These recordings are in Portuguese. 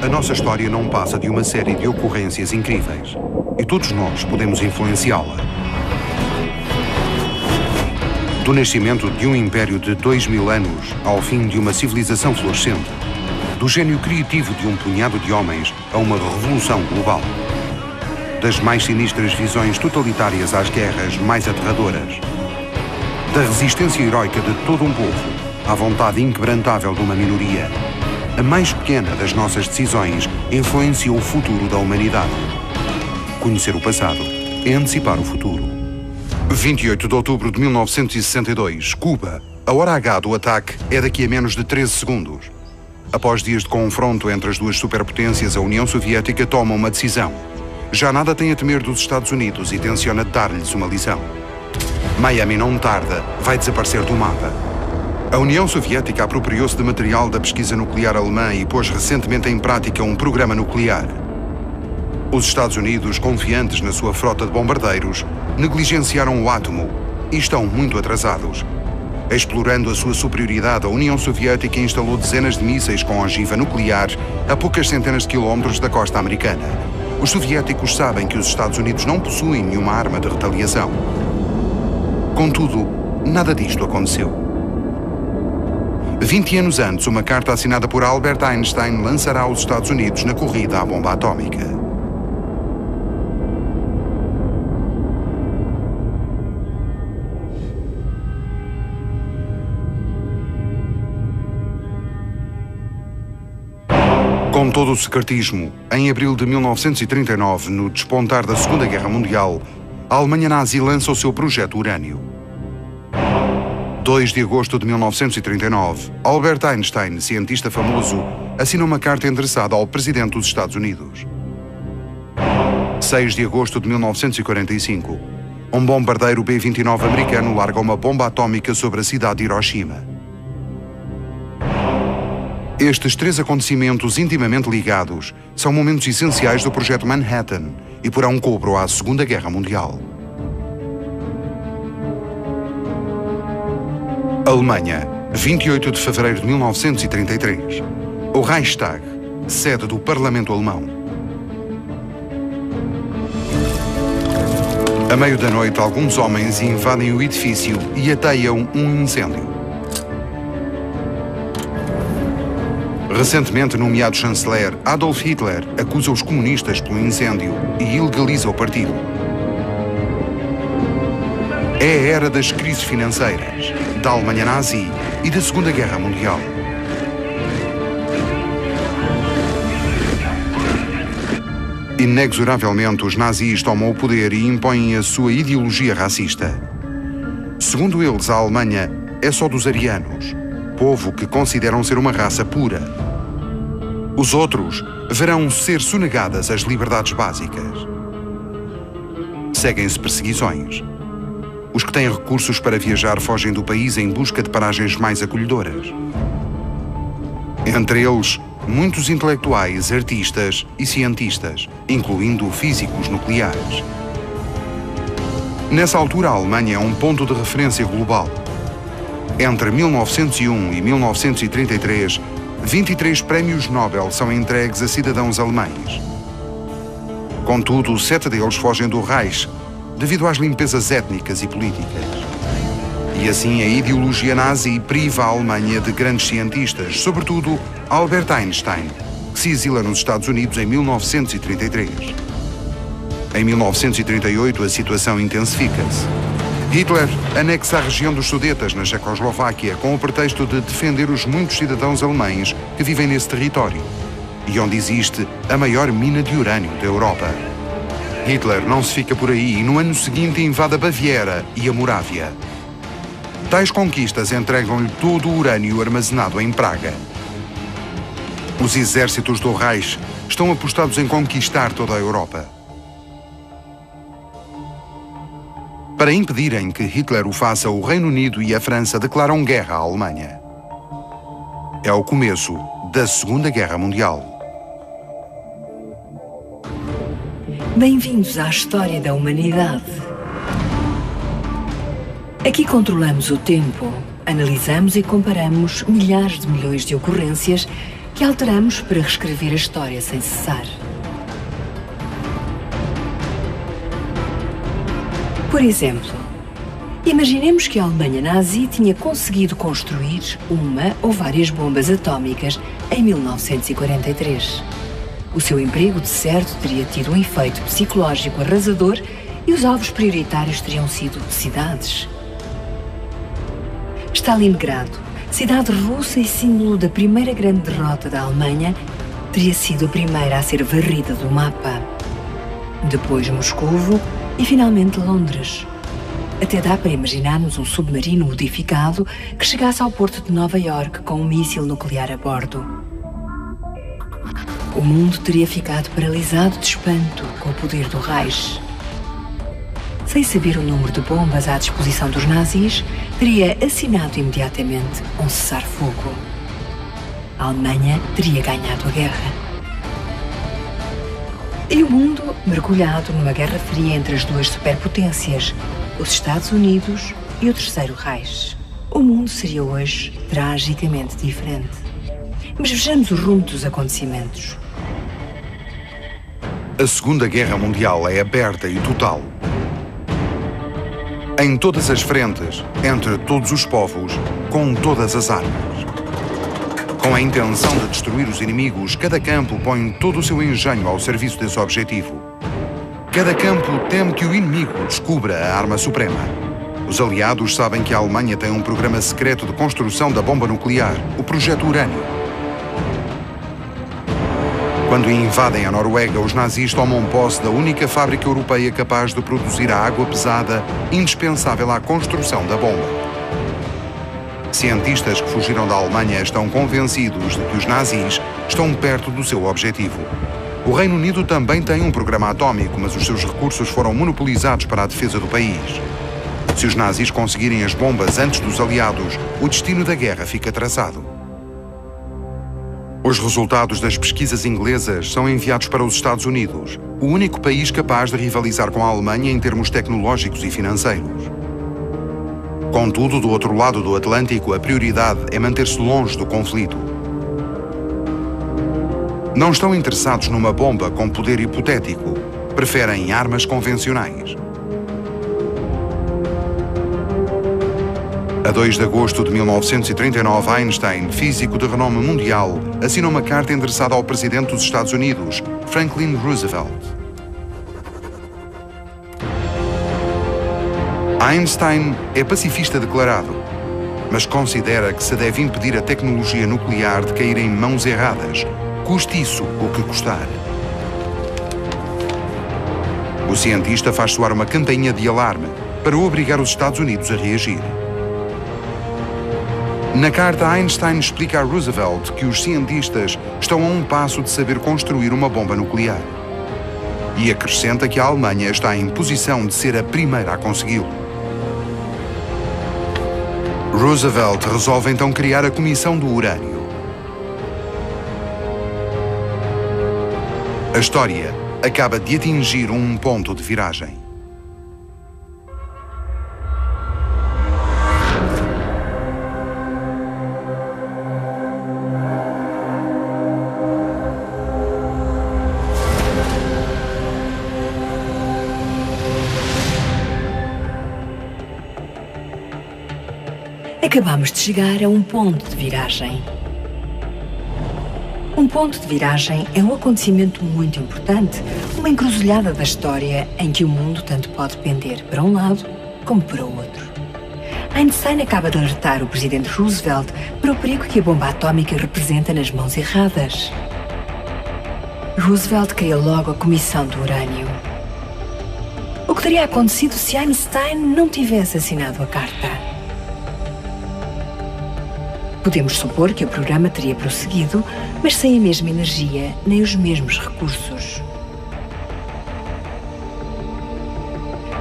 A nossa história não passa de uma série de ocorrências incríveis. E todos nós podemos influenciá-la. Do nascimento de um império de 2000 anos ao fim de uma civilização florescente. Do gênio criativo de um punhado de homens a uma revolução global. Das mais sinistras visões totalitárias às guerras mais aterradoras. Da resistência heroica de todo um povo à vontade inquebrantável de uma minoria. A mais pequena das nossas decisões influencia o futuro da humanidade. Conhecer o passado é antecipar o futuro. 28 de outubro de 1962, Cuba. A hora H do ataque é daqui a menos de 13 segundos. Após dias de confronto entre as duas superpotências, a União Soviética toma uma decisão. Já nada tem a temer dos Estados Unidos e tenciona dar-lhes uma lição. Miami não tarda, vai desaparecer do mapa. A União Soviética apropriou-se de material da pesquisa nuclear alemã e pôs recentemente em prática um programa nuclear. Os Estados Unidos, confiantes na sua frota de bombardeiros, negligenciaram o átomo e estão muito atrasados. Explorando a sua superioridade, a União Soviética instalou dezenas de mísseis com ogiva nuclear a poucas centenas de quilómetros da costa americana. Os soviéticos sabem que os Estados Unidos não possuem nenhuma arma de retaliação. Contudo, nada disto aconteceu. 20 anos antes, uma carta assinada por Albert Einstein lançará os Estados Unidos na corrida à bomba atómica. Com todo o secretismo, em abril de 1939, no despontar da Segunda Guerra Mundial, a Alemanha nazi lança o seu projeto Urânio. 2 de agosto de 1939, Albert Einstein, cientista famoso, assina uma carta endereçada ao presidente dos Estados Unidos. 6 de agosto de 1945, um bombardeiro B-29 americano larga uma bomba atómica sobre a cidade de Hiroshima. Estes 3 acontecimentos intimamente ligados são momentos essenciais do projeto Manhattan e porão cobro à Segunda Guerra Mundial. Alemanha, 28 de fevereiro de 1933. O Reichstag, sede do Parlamento Alemão. A meio da noite, alguns homens invadem o edifício e ateiam um incêndio. Recentemente nomeado chanceler, Adolf Hitler acusa os comunistas pelo incêndio e ilegaliza o partido. É a era das crises financeiras, da Alemanha nazi e da Segunda Guerra Mundial. Inexoravelmente, os nazis tomam o poder e impõem a sua ideologia racista. Segundo eles, a Alemanha é só dos arianos, povo que consideram ser uma raça pura. Os outros verão ser sonegadas as liberdades básicas. Seguem-se perseguições. Os que têm recursos para viajar fogem do país em busca de paragens mais acolhedoras. Entre eles, muitos intelectuais, artistas e cientistas, incluindo físicos nucleares. Nessa altura, a Alemanha é um ponto de referência global. Entre 1901 e 1933, 23 prémios Nobel são entregues a cidadãos alemães. Contudo, 7 deles fogem do Reich devido às limpezas étnicas e políticas. E assim a ideologia nazi priva a Alemanha de grandes cientistas, sobretudo Albert Einstein, que se exila nos Estados Unidos em 1933. Em 1938, a situação intensifica-se. Hitler anexa a região dos Sudetas, na Checoslováquia, com o pretexto de defender os muitos cidadãos alemães que vivem nesse território e onde existe a maior mina de urânio da Europa. Hitler não se fica por aí e no ano seguinte invade a Baviera e a Morávia. Tais conquistas entregam-lhe todo o urânio armazenado em Praga. Os exércitos do Reich estão apostados em conquistar toda a Europa. Para impedirem que Hitler o faça, o Reino Unido e a França declaram guerra à Alemanha. É o começo da Segunda Guerra Mundial. Bem-vindos à história da humanidade. Aqui controlamos o tempo, analisamos e comparamos milhares de milhões de ocorrências que alteramos para reescrever a história sem cessar. Por exemplo, imaginemos que a Alemanha nazi tinha conseguido construir uma ou várias bombas atómicas em 1943. O seu emprego, de certo, teria tido um efeito psicológico arrasador e os alvos prioritários teriam sido cidades. Stalingrado, cidade russa e símbolo da primeira grande derrota da Alemanha, teria sido a primeira a ser varrida do mapa. Depois Moscovo e finalmente Londres. Até dá para imaginarmos um submarino modificado que chegasse ao porto de Nova Iorque com um míssil nuclear a bordo. O mundo teria ficado paralisado de espanto com o poder do Reich. Sem saber o número de bombas à disposição dos nazis, teria assinado imediatamente um cessar-fogo. A Alemanha teria ganhado a guerra. E o mundo mergulhado numa guerra fria entre as duas superpotências, os Estados Unidos e o Terceiro Reich. O mundo seria hoje tragicamente diferente. Mas vejamos o rumo dos acontecimentos. A Segunda Guerra Mundial é aberta e total. Em todas as frentes, entre todos os povos, com todas as armas. Com a intenção de destruir os inimigos, cada campo põe todo o seu engenho ao serviço desse objetivo. Cada campo teme que o inimigo descubra a arma suprema. Os aliados sabem que a Alemanha tem um programa secreto de construção da bomba nuclear, o Projeto Urânio. Quando invadem a Noruega, os nazis tomam posse da única fábrica europeia capaz de produzir a água pesada indispensável à construção da bomba. Cientistas que fugiram da Alemanha estão convencidos de que os nazis estão perto do seu objetivo. O Reino Unido também tem um programa atómico, mas os seus recursos foram monopolizados para a defesa do país. Se os nazis conseguirem as bombas antes dos aliados, o destino da guerra fica traçado. Os resultados das pesquisas inglesas são enviados para os Estados Unidos, o único país capaz de rivalizar com a Alemanha em termos tecnológicos e financeiros. Contudo, do outro lado do Atlântico, a prioridade é manter-se longe do conflito. Não estão interessados numa bomba com poder hipotético, preferem armas convencionais. A 2 de agosto de 1939, Einstein, físico de renome mundial, assinou uma carta endereçada ao presidente dos Estados Unidos, Franklin Roosevelt. Einstein é pacifista declarado, mas considera que se deve impedir a tecnologia nuclear de cair em mãos erradas, custe isso o que custar. O cientista faz soar uma campainha de alarme para obrigar os Estados Unidos a reagir. Na carta, Einstein explica a Roosevelt que os cientistas estão a um passo de saber construir uma bomba nuclear. E acrescenta que a Alemanha está em posição de ser a primeira a consegui-lo. Roosevelt resolve então criar a Comissão do Urânio. A história acaba de atingir um ponto de viragem. Acabamos de chegar a um ponto de viragem. Um ponto de viragem é um acontecimento muito importante, uma encruzilhada da história em que o mundo tanto pode pender para um lado como para o outro. Einstein acaba de alertar o presidente Roosevelt para o perigo que a bomba atómica representa nas mãos erradas. Roosevelt cria logo a Comissão do Urânio. O que teria acontecido se Einstein não tivesse assinado a carta? Podemos supor que o programa teria prosseguido, mas sem a mesma energia nem os mesmos recursos.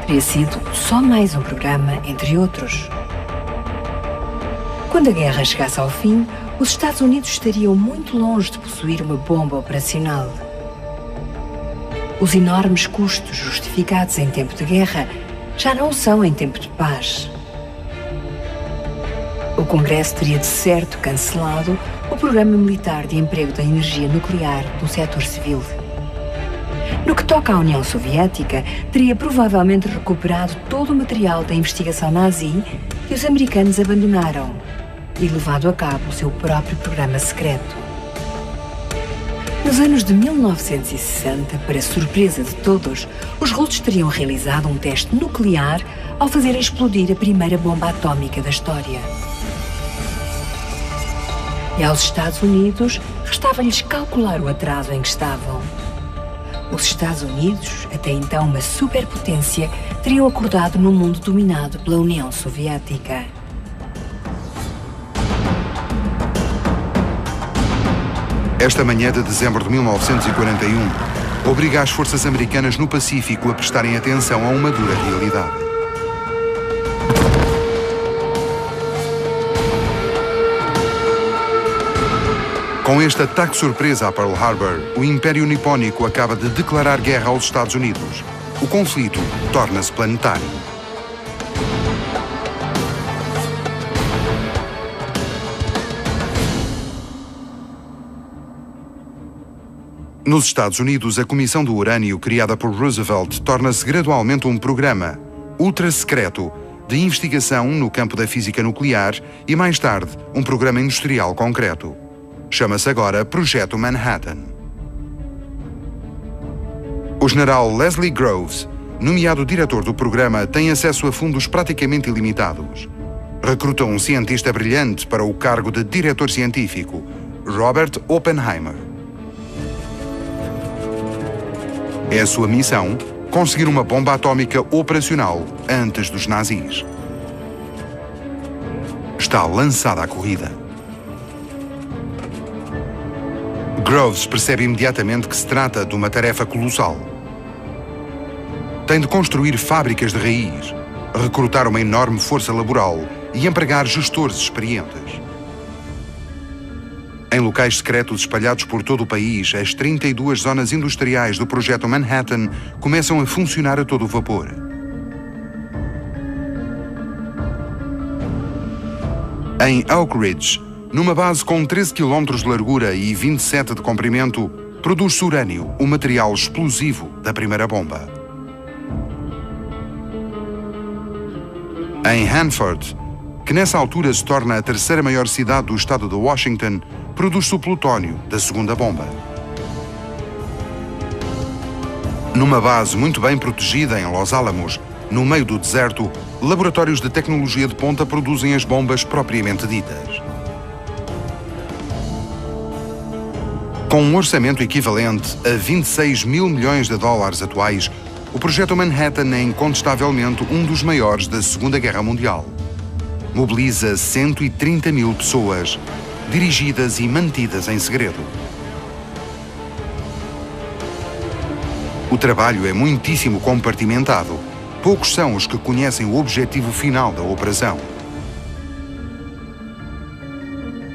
Teria sido só mais um programa, entre outros. Quando a guerra chegasse ao fim, os Estados Unidos estariam muito longe de possuir uma bomba operacional. Os enormes custos justificados em tempo de guerra já não são em tempo de paz. O Congresso teria de certo cancelado o programa militar de emprego da energia nuclear no setor civil. No que toca à União Soviética, teria provavelmente recuperado todo o material da investigação nazi que os americanos abandonaram e levado a cabo o seu próprio programa secreto. Nos anos de 1960, para surpresa de todos, os russos teriam realizado um teste nuclear ao fazer explodir a primeira bomba atómica da história. E aos Estados Unidos, restava-lhes calcular o atraso em que estavam. Os Estados Unidos, até então uma superpotência, teriam acordado num mundo dominado pela União Soviética. Esta manhã de dezembro de 1941 obriga as forças americanas no Pacífico a prestarem atenção a uma dura realidade. Com este ataque surpresa a Pearl Harbor, o Império Nipónico acaba de declarar guerra aos Estados Unidos. O conflito torna-se planetário. Nos Estados Unidos, a Comissão do Urânio, criada por Roosevelt, torna-se gradualmente um programa ultra-secreto de investigação no campo da física nuclear e, mais tarde, um programa industrial concreto. Chama-se agora Projeto Manhattan. O general Leslie Groves, nomeado diretor do programa, tem acesso a fundos praticamente ilimitados. Recruta um cientista brilhante para o cargo de diretor científico, Robert Oppenheimer. É a sua missão conseguir uma bomba atómica operacional antes dos nazis. Está lançada a corrida. Groves percebe imediatamente que se trata de uma tarefa colossal. Tem de construir fábricas de raiz, recrutar uma enorme força laboral e empregar gestores experientes. Em locais secretos espalhados por todo o país, as 32 zonas industriais do Projeto Manhattan começam a funcionar a todo vapor. Em Oak Ridge, numa base com 13 km de largura e 27 de comprimento, produz-se urânio, o material explosivo da primeira bomba. Em Hanford, que nessa altura se torna a terceira maior cidade do estado de Washington, produz-se o plutónio da segunda bomba. Numa base muito bem protegida em Los Alamos, no meio do deserto, laboratórios de tecnologia de ponta produzem as bombas propriamente ditas. Com um orçamento equivalente a 26 mil milhões de dólares atuais, o Projeto Manhattan é incontestavelmente um dos maiores da Segunda Guerra Mundial. Mobiliza 130 mil pessoas, dirigidas e mantidas em segredo. O trabalho é muitíssimo compartimentado. Poucos são os que conhecem o objetivo final da operação.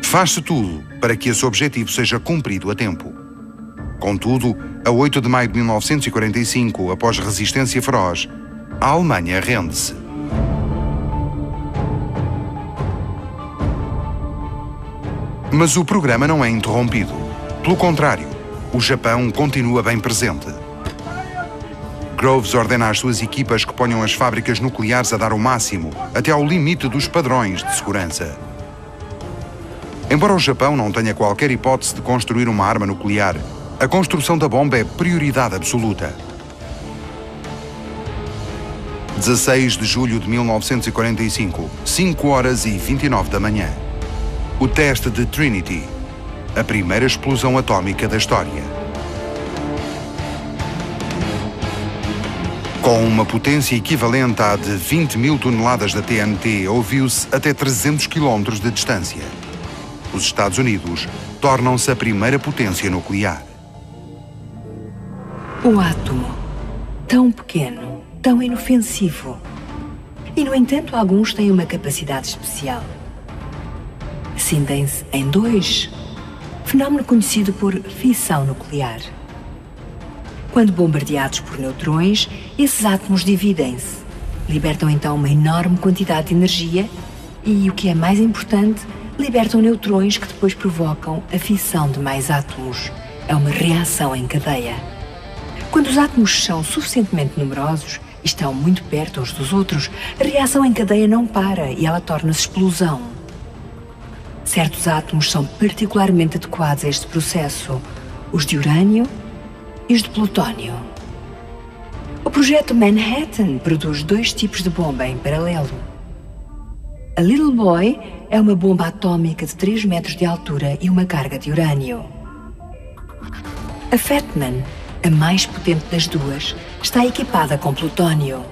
Faz-se tudo para que esse objetivo seja cumprido a tempo. Contudo, a 8 de maio de 1945, após resistência feroz, a Alemanha rende-se. Mas o programa não é interrompido. Pelo contrário, o Japão continua bem presente. Groves ordena às suas equipas que ponham as fábricas nucleares a dar o máximo, até ao limite dos padrões de segurança. Embora o Japão não tenha qualquer hipótese de construir uma arma nuclear, a construção da bomba é prioridade absoluta. 16 de julho de 1945, 5h29 da manhã. O teste de Trinity, a primeira explosão atómica da história. Com uma potência equivalente à de 20 mil toneladas de TNT, ouviu-se até 300 km de distância. Os Estados Unidos tornam-se a primeira potência nuclear. O átomo, tão pequeno, tão inofensivo. E, no entanto, alguns têm uma capacidade especial. Cindem-se em dois, fenómeno conhecido por fissão nuclear. Quando bombardeados por neutrões, esses átomos dividem-se, libertam então uma enorme quantidade de energia e, o que é mais importante, libertam neutrões que depois provocam a fissão de mais átomos. É uma reação em cadeia. Quando os átomos são suficientemente numerosos e estão muito perto uns dos outros, a reação em cadeia não para e ela torna-se explosão. Certos átomos são particularmente adequados a este processo, os de urânio e os de plutónio. O projeto Manhattan produz 2 tipos de bomba em paralelo. A Little Boy é uma bomba atômica de 3 metros de altura e uma carga de urânio. A Fat Man, a mais potente das duas, está equipada com plutónio.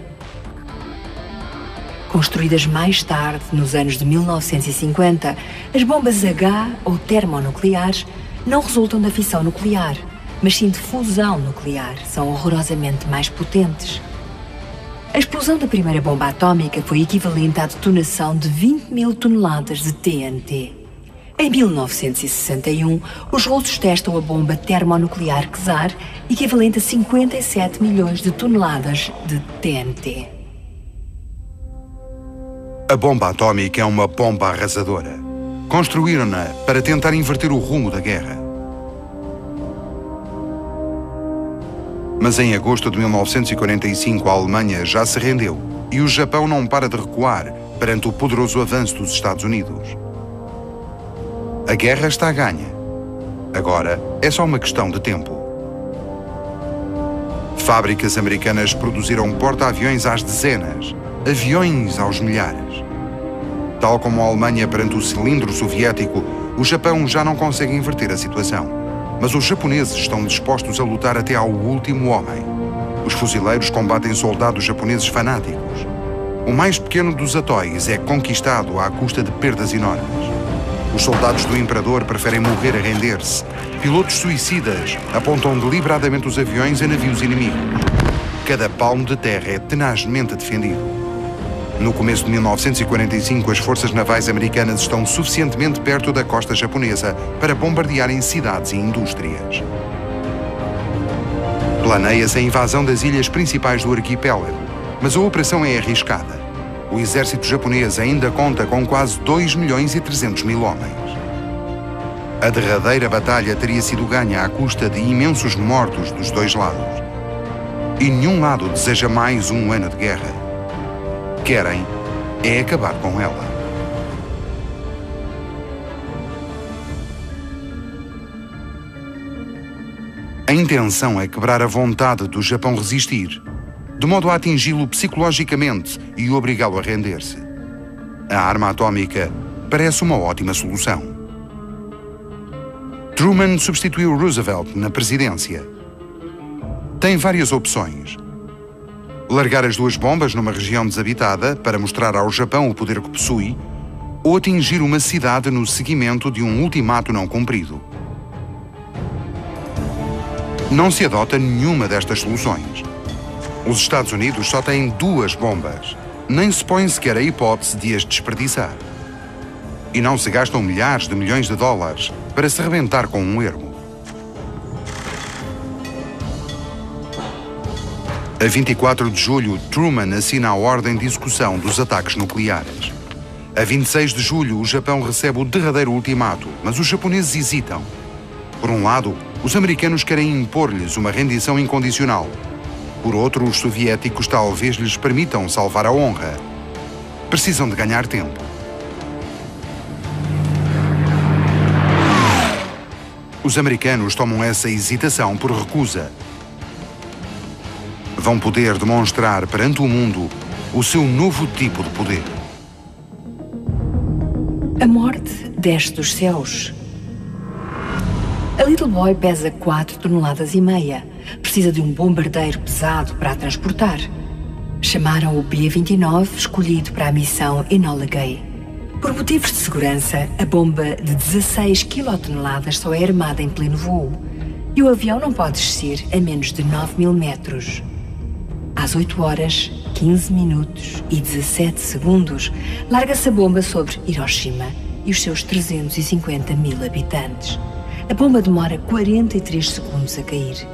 Construídas mais tarde, nos anos de 1950, as bombas H ou termonucleares não resultam da fissão nuclear, mas sim de fusão nuclear. São horrorosamente mais potentes. A explosão da primeira bomba atômica foi equivalente à detonação de 20.000 toneladas de TNT. Em 1961, os russos testam a bomba termonuclear Czar, equivalente a 57 milhões de toneladas de TNT. A bomba atômica é uma bomba arrasadora. Construíram-na para tentar inverter o rumo da guerra. Mas em agosto de 1945 a Alemanha já se rendeu e o Japão não para de recuar perante o poderoso avanço dos Estados Unidos. A guerra está ganha. Agora é só uma questão de tempo. Fábricas americanas produziram porta-aviões às dezenas, aviões aos milhares. Tal como a Alemanha perante o cilindro soviético, o Japão já não consegue inverter a situação. Mas os japoneses estão dispostos a lutar até ao último homem. Os fuzileiros combatem soldados japoneses fanáticos. O mais pequeno dos atóis é conquistado à custa de perdas enormes. Os soldados do imperador preferem morrer a render-se. Pilotos suicidas apontam deliberadamente os aviões a navios inimigos. Cada palmo de terra é tenazmente defendido. No começo de 1945, as forças navais americanas estão suficientemente perto da costa japonesa para bombardearem cidades e indústrias. Planeia-se a invasão das ilhas principais do arquipélago, mas a operação é arriscada. O exército japonês ainda conta com quase 2.300.000 homens. A derradeira batalha teria sido ganha à custa de imensos mortos dos dois lados. E nenhum lado deseja mais um ano de guerra. Querem é acabar com ela. A intenção é quebrar a vontade do Japão resistir, de modo a atingi-lo psicologicamente e obrigá-lo a render-se. A arma atômica parece uma ótima solução. Truman substituiu Roosevelt na presidência. Tem várias opções. Largar as 2 bombas numa região desabitada para mostrar ao Japão o poder que possui, ou atingir uma cidade no seguimento de um ultimato não cumprido. Não se adota nenhuma destas soluções. Os Estados Unidos só têm 2 bombas. Nem se põe sequer a hipótese de as desperdiçar. E não se gastam milhares de milhões de dólares para se rebentar com um ermo. A 24 de julho, Truman assina a ordem de execução dos ataques nucleares. A 26 de julho, o Japão recebe o derradeiro ultimato, mas os japoneses hesitam. Por um lado, os americanos querem impor-lhes uma rendição incondicional. Por outro, os soviéticos talvez lhes permitam salvar a honra. Precisam de ganhar tempo. Os americanos tomam essa hesitação por recusa. Vão poder demonstrar perante o mundo o seu novo tipo de poder. A morte desce dos céus. A Little Boy pesa 4,5 toneladas. Precisa de um bombardeiro pesado para a transportar. Chamaram o B-29, escolhido para a missão Enola Gay. Por motivos de segurança, a bomba de 16 quilotoneladas só é armada em pleno voo e o avião não pode descer a menos de 9.000 metros. Às 8 horas, 15 minutos e 17 segundos, larga-se a bomba sobre Hiroshima e os seus 350.000 habitantes. A bomba demora 43 segundos a cair.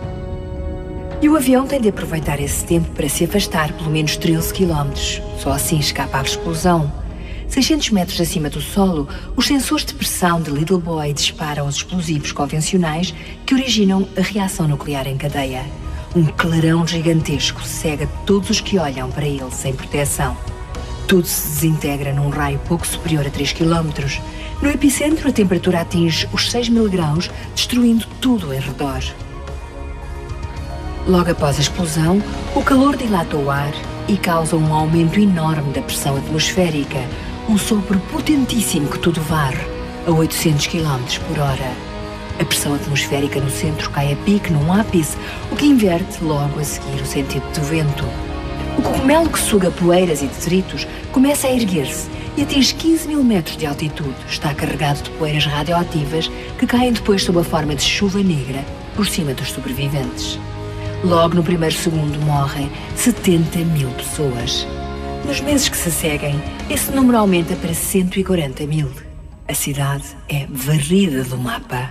E o avião tem de aproveitar esse tempo para se afastar pelo menos 13 km. Só assim escapa à explosão. 600 metros acima do solo, os sensores de pressão de Little Boy disparam os explosivos convencionais que originam a reação nuclear em cadeia. Um clarão gigantesco cega todos os que olham para ele sem proteção. Tudo se desintegra num raio pouco superior a 3 km. No epicentro, a temperatura atinge os 6.000 graus, destruindo tudo em redor. Logo após a explosão, o calor dilata o ar e causa um aumento enorme da pressão atmosférica, um sopro potentíssimo que tudo varre a 800 km por hora. A pressão atmosférica no centro cai a pique num ápice, o que inverte logo a seguir o sentido do vento. O cogumelo que suga poeiras e detritos começa a erguer-se e atinge 15.000 metros de altitude. Está carregado de poeiras radioativas que caem depois sob a forma de chuva negra por cima dos sobreviventes. Logo no primeiro segundo morrem 70.000 pessoas. Nos meses que se seguem, esse número aumenta para 140.000. A cidade é varrida do mapa.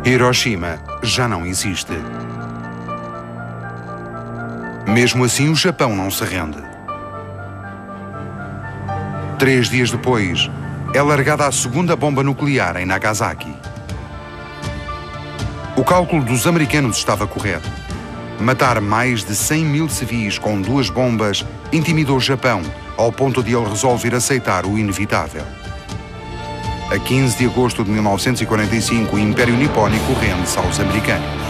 Hiroshima já não existe. Mesmo assim, o Japão não se rende. 3 dias depois, é largada a segunda bomba nuclear em Nagasaki. O cálculo dos americanos estava correto. Matar mais de 100.000 civis com 2 bombas intimidou o Japão, ao ponto de ele resolver aceitar o inevitável. A 15 de agosto de 1945, o Império Nipónico rende-se aos americanos.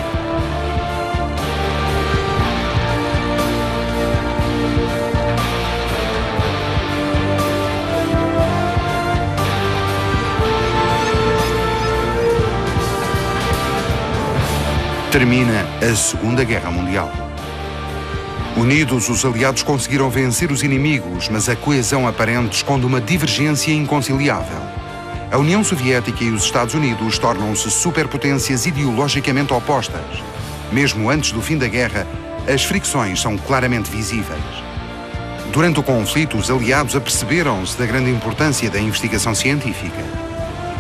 Termina a Segunda Guerra Mundial. Unidos, os aliados conseguiram vencer os inimigos, mas a coesão aparente esconde uma divergência inconciliável. A União Soviética e os Estados Unidos tornam-se superpotências ideologicamente opostas. Mesmo antes do fim da guerra, as fricções são claramente visíveis. Durante o conflito, os aliados aperceberam-se da grande importância da investigação científica.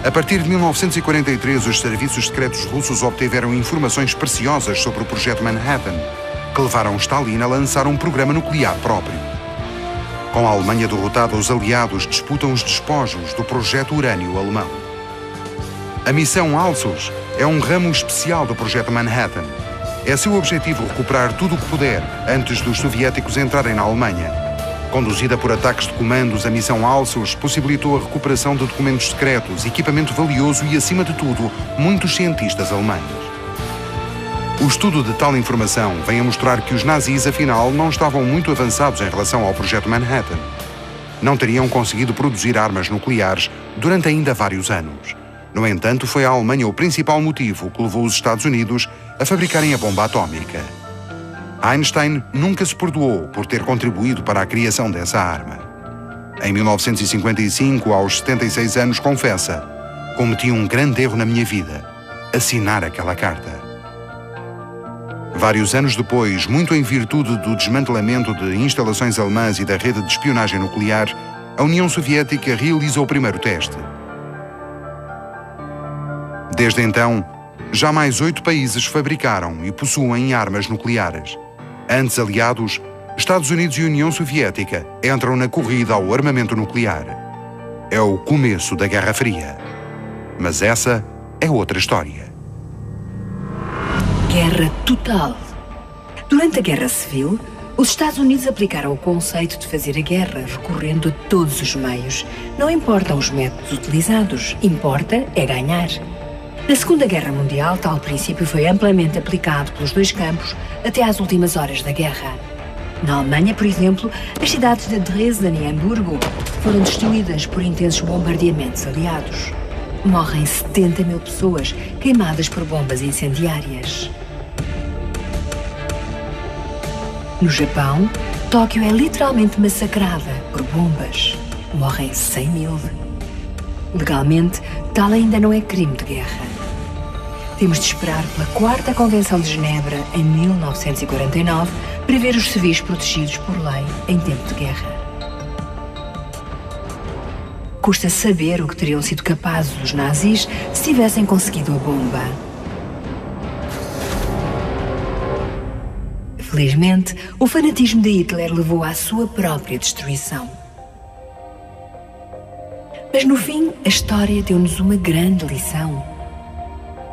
A partir de 1943, os serviços secretos russos obtiveram informações preciosas sobre o Projeto Manhattan, que levaram Stalin a lançar um programa nuclear próprio. Com a Alemanha derrotada, os aliados disputam os despojos do Projeto Urânio alemão. A missão Alsos é um ramo especial do Projeto Manhattan. É seu objetivo recuperar tudo o que puder antes dos soviéticos entrarem na Alemanha. Conduzida por ataques de comandos, a missão Alsos possibilitou a recuperação de documentos secretos, equipamento valioso e, acima de tudo, muitos cientistas alemães. O estudo de tal informação vem a mostrar que os nazis, afinal, não estavam muito avançados em relação ao Projeto Manhattan. Não teriam conseguido produzir armas nucleares durante ainda vários anos. No entanto, foi a Alemanha o principal motivo que levou os Estados Unidos a fabricarem a bomba atómica. Einstein nunca se perdoou por ter contribuído para a criação dessa arma. Em 1955, aos 76 anos, confessa: cometi um grande erro na minha vida, assinar aquela carta. Vários anos depois, muito em virtude do desmantelamento de instalações alemãs e da rede de espionagem nuclear, a União Soviética realiza o primeiro teste. Desde então, já mais 8 países fabricaram e possuem armas nucleares. Antes aliados, Estados Unidos e União Soviética entram na corrida ao armamento nuclear. É o começo da Guerra Fria. Mas essa é outra história. Guerra total. Durante a Guerra Civil, os Estados Unidos aplicaram o conceito de fazer a guerra recorrendo a todos os meios. Não importam os métodos utilizados, importa é ganhar. Na Segunda Guerra Mundial, tal princípio foi amplamente aplicado pelos 2 campos até às últimas horas da guerra. Na Alemanha, por exemplo, as cidades de Dresden e Hamburgo foram destruídas por intensos bombardeamentos aliados. Morrem 70.000 pessoas queimadas por bombas incendiárias. No Japão, Tóquio é literalmente massacrada por bombas. Morrem 100.000. Legalmente, tal ainda não é crime de guerra. Temos de esperar pela 4ª Convenção de Genebra, em 1949, para ver os civis protegidos por lei em tempo de guerra. Custa saber o que teriam sido capazes os nazis se tivessem conseguido a bomba. Felizmente, o fanatismo de Hitler levou à sua própria destruição. Mas no fim, a história deu-nos uma grande lição.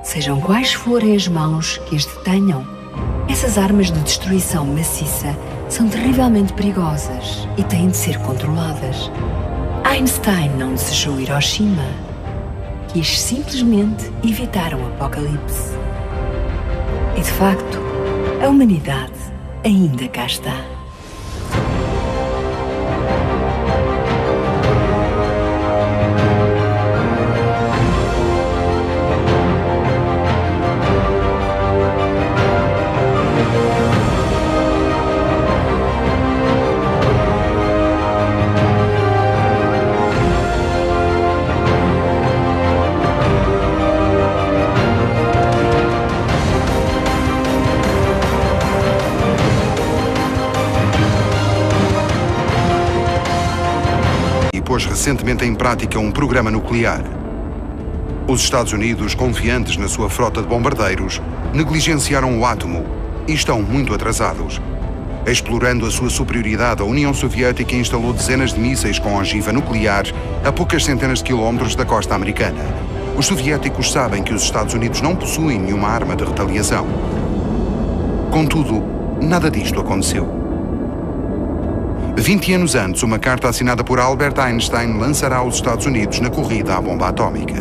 Sejam quais forem as mãos que as detenham, essas armas de destruição maciça são terrivelmente perigosas e têm de ser controladas. Einstein não desejou Hiroshima. Quis simplesmente evitar um apocalipse. E de facto, a humanidade ainda cá está. Pôs recentemente em prática um programa nuclear. Os Estados Unidos, confiantes na sua frota de bombardeiros, negligenciaram o átomo e estão muito atrasados. Explorando a sua superioridade, a União Soviética instalou dezenas de mísseis com ogiva nuclear a poucas centenas de quilómetros da costa americana. Os soviéticos sabem que os Estados Unidos não possuem nenhuma arma de retaliação. Contudo, nada disto aconteceu. 20 anos antes, uma carta assinada por Albert Einstein lançará os Estados Unidos na corrida à bomba atómica.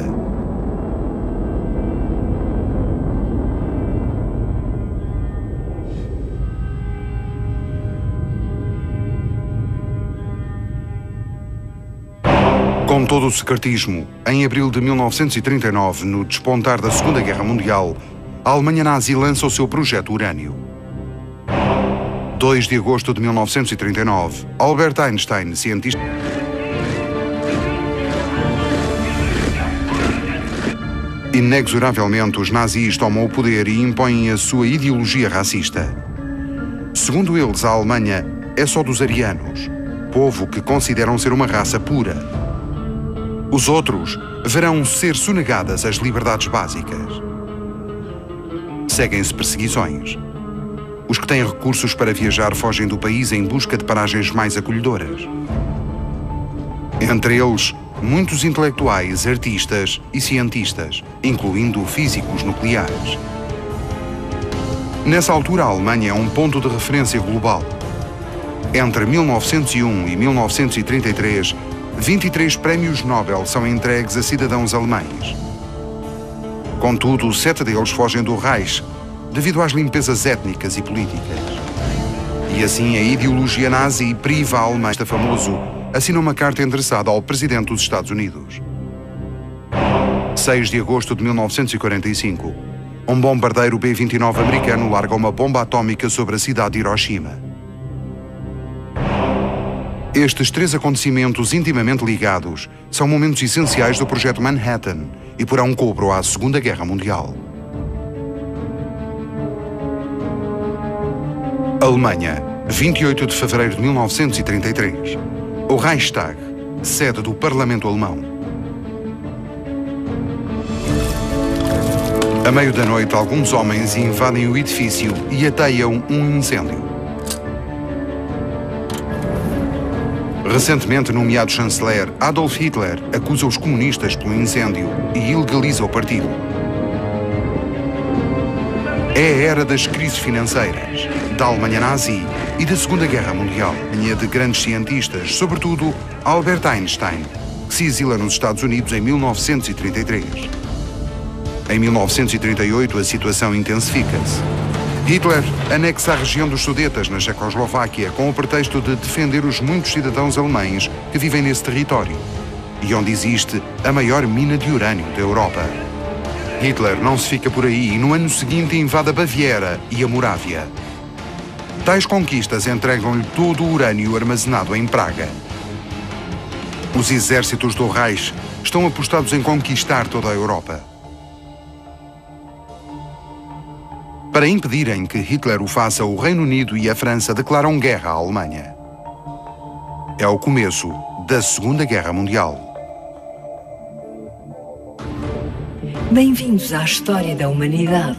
Com todo o secretismo, em abril de 1939, no despontar da Segunda Guerra Mundial, a Alemanha nazi lança o seu projeto Urânio. 2 de agosto de 1939, Albert Einstein, cientista... Inexoravelmente, os nazis tomam o poder e impõem a sua ideologia racista. Segundo eles, a Alemanha é só dos arianos, povo que consideram ser uma raça pura. Os outros verão ser sonegadas as liberdades básicas. Seguem-se perseguições. Os que têm recursos para viajar fogem do país em busca de paragens mais acolhedoras. Entre eles, muitos intelectuais, artistas e cientistas, incluindo físicos nucleares. Nessa altura, a Alemanha é um ponto de referência global. Entre 1901 e 1933, 23 prémios Nobel são entregues a cidadãos alemães. Contudo, 7 deles fogem do Reich, devido às limpezas étnicas e políticas. E assim a ideologia nazi priva a Alemanha. Este famoso assina uma carta endereçada ao presidente dos Estados Unidos. 6 de agosto de 1945, um bombardeiro B-29 americano larga uma bomba atómica sobre a cidade de Hiroshima. Estes 3 acontecimentos intimamente ligados são momentos essenciais do projeto Manhattan e porão cobro à Segunda Guerra Mundial. Alemanha, 28 de fevereiro de 1933. O Reichstag, sede do Parlamento Alemão. A meio da noite, alguns homens invadem o edifício e ateiam um incêndio. Recentemente nomeado chanceler, Adolf Hitler acusa os comunistas pelo incêndio e ilegaliza o partido. É a era das crises financeiras, da Alemanha nazi e da Segunda Guerra Mundial. De grandes cientistas, sobretudo Albert Einstein, que se exila nos Estados Unidos em 1933. Em 1938, a situação intensifica-se. Hitler anexa a região dos Sudetas, na Checoslováquia, com o pretexto de defender os muitos cidadãos alemães que vivem nesse território e onde existe a maior mina de urânio da Europa. Hitler não se fica por aí e no ano seguinte invade a Baviera e a Morávia. Tais conquistas entregam-lhe todo o urânio armazenado em Praga. Os exércitos do Reich estão apostados em conquistar toda a Europa. Para impedirem que Hitler o faça, o Reino Unido e a França declaram guerra à Alemanha. É o começo da Segunda Guerra Mundial. Bem-vindos à história da humanidade.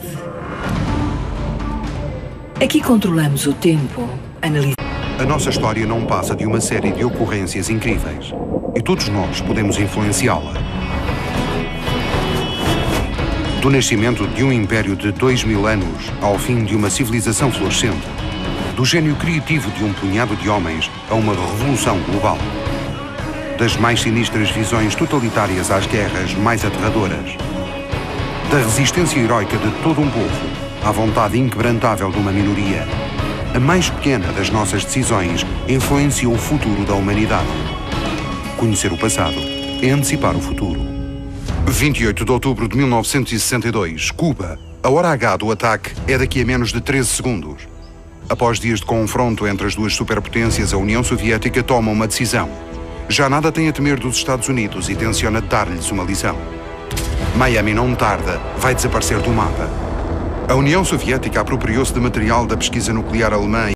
Aqui controlamos o tempo, analisamos... A nossa história não passa de uma série de ocorrências incríveis. E todos nós podemos influenciá-la. Do nascimento de um império de 2000 anos ao fim de uma civilização florescente. Do gênio criativo de um punhado de homens a uma revolução global. Das mais sinistras visões totalitárias às guerras mais aterradoras. Da resistência heroica de todo um povo à vontade inquebrantável de uma minoria. A mais pequena das nossas decisões influencia o futuro da humanidade. Conhecer o passado é antecipar o futuro. 28 de outubro de 1962, Cuba. A hora H do ataque é daqui a menos de 13 segundos. Após dias de confronto entre as duas superpotências, a União Soviética toma uma decisão. Já nada tem a temer dos Estados Unidos e tenciona dar-lhes uma lição. Miami não tarda, vai desaparecer do mapa. A União Soviética apropriou-se de material da pesquisa nuclear alemã